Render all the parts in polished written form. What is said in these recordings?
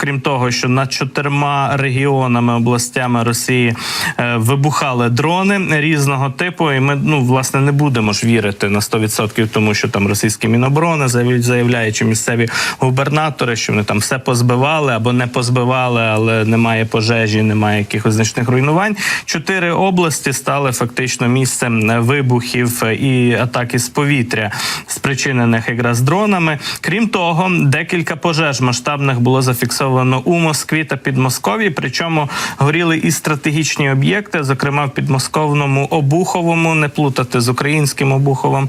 крім того, що над 4 регіонами, областями Росії вибухали дрони різного типу, і ми, власне, не будемо ж вірити на 100% тому, що там російські Міноборони заявляють, чи місцеві губернатори, що вони там все позбивали або не позбивали, але немає пожежі, немає якихось значних руйнувань. 4 області стали фактично місцем вибухів і атаки з повітря, спричинених якраз дронами. Крім того, декілька пожеж масштабних було зафіксовано у Москві та Підмосков'ї, причому горіли і стратегічні об'єкти, зокрема в підмосковному Обуховому, не плутати з українським Обуховом.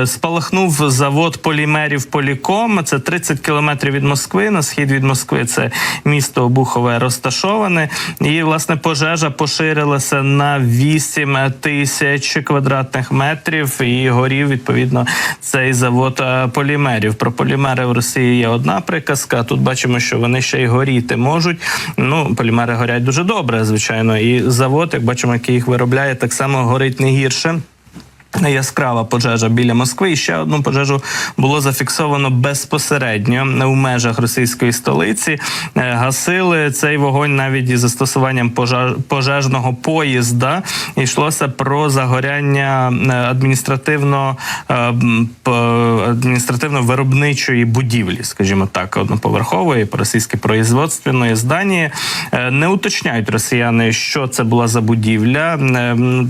Спалахнув завод полімерів Поліком, це 30 кілометрів від Москви, на схід від Москви це місто Обухове розташоване. І, власне, пожежа поширилася на 8 тисяч квадратних метрів і горів, відповідно, цей завод полімерів. Про полімери в Росії є одна приказка, а тут бачимо, що вони ще й горіти можуть. Полімери горять дуже добре, звичайно, і завод, як бачимо, який їх виробляє, так само горить не гірше. Яскрава пожежа біля Москви. І ще одну пожежу було зафіксовано безпосередньо у межах російської столиці. Гасили цей вогонь навіть із застосуванням пожежного поїзда. Йшлося про загоряння адміністративно-виробничої будівлі, скажімо так, одноповерхової, по-російськи производственної здані. Не уточняють росіяни, що це була за будівля.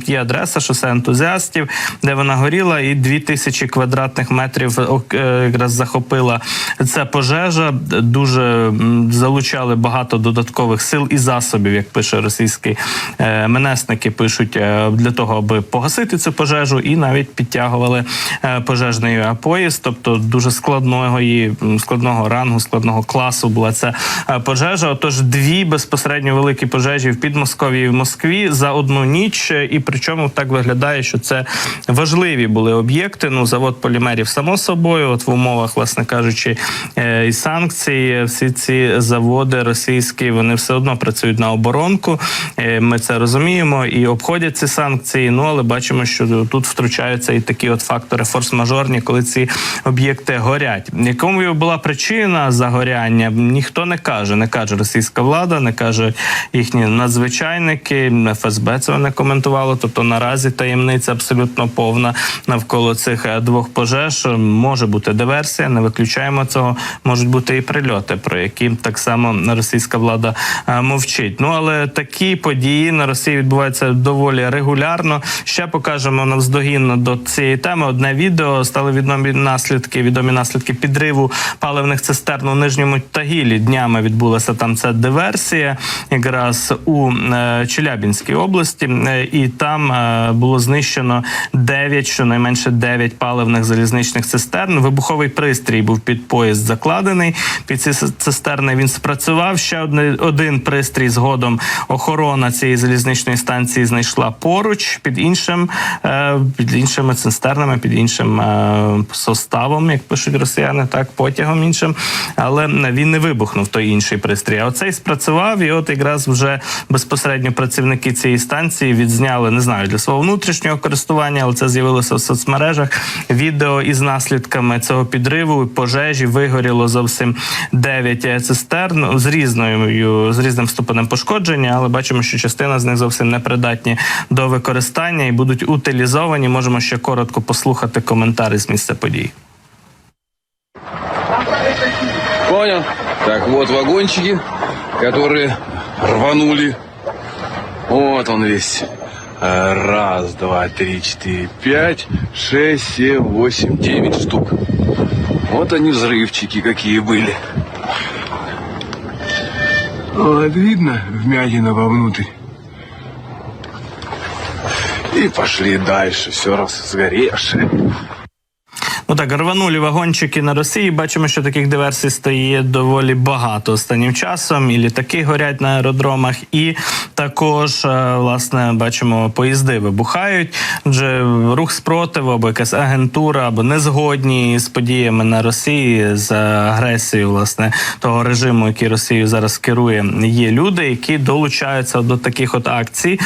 Є адреса шосе Ентузіастів, де вона горіла, і 2000 квадратних метрів якраз захопила ця пожежа. Дуже залучали багато додаткових сил і засобів, як пише російські МНСники, пишуть, для того, аби погасити цю пожежу, і навіть підтягували пожежний поїзд. Тобто дуже складного рангу, складного класу була ця пожежа. Отож, 2 безпосередньо великі пожежі в Підмосков'ї і в Москві за одну ніч, і причому так виглядає, що це важливі були об'єкти. Завод полімерів, само собою, от в умовах, власне кажучи, і санкцій, всі ці заводи російські, вони все одно працюють на оборонку. Ми це розуміємо і обходять ці санкції, але бачимо, що тут втручаються і такі от фактори форс-мажорні, коли ці об'єкти горять. Якою була причина загоряння, ніхто не каже. Не каже російська влада, не каже їхні надзвичайники, ФСБ цього не коментувало, тобто наразі таємниця абсолютно повна навколо цих 2 пожеж. Може бути диверсія, не виключаємо цього. Можуть бути і прильоти, про які так само російська влада мовчить. Ну, але такі події на Росії відбуваються доволі регулярно. Ще покажемо навздогін до цієї теми. Одне відео, стали відомі наслідки підриву паливних цистерн у Нижньому Тагілі. Днями відбулася там ця диверсія, якраз у Челябинській області, і там було знищено 9, щонайменше 9 паливних залізничних цистерн. Вибуховий пристрій був під поїзд закладений. Під ці цистерни він спрацював. Ще один пристрій згодом охорона цієї залізничної станції знайшла поруч, під іншими цистернами, під іншим составом, як пишуть росіяни, так, потягом іншим. Але він не вибухнув, той інший пристрій. А оцей спрацював, і от якраз вже безпосередньо працівники цієї станції відзняли, не знаю, для свого внутрішнього користування, але це з'явилося в соцмережах, відео із наслідками цього підриву, пожежі. Вигоріло зовсім 9 цистерн з різним ступенем пошкодження, але бачимо, що частина з них зовсім не придатні до використання і будуть утилізовані. Можемо ще коротко послухати коментарі з місця подій. Понял? Так, вот вагончики, которые рванули. Вот он весь. 1, 2, 3, 4, 5, 6, 7, 8, 9 штук. Вот они взрывчики какие были. Вот видно вмятина вовнутрь. И пошли дальше, все раз сгоревшее. Так, рванулі вагончики на Росії. Бачимо, що таких диверсій стає доволі багато останнім часом. І літаки горять на аеродромах, і також, власне, бачимо, поїзди вибухають. Адже рух спротиву, або якась агентура, або незгодні з подіями на Росії, з агресією, власне, того режиму, який Росією зараз керує, є люди, які долучаються до таких от акцій.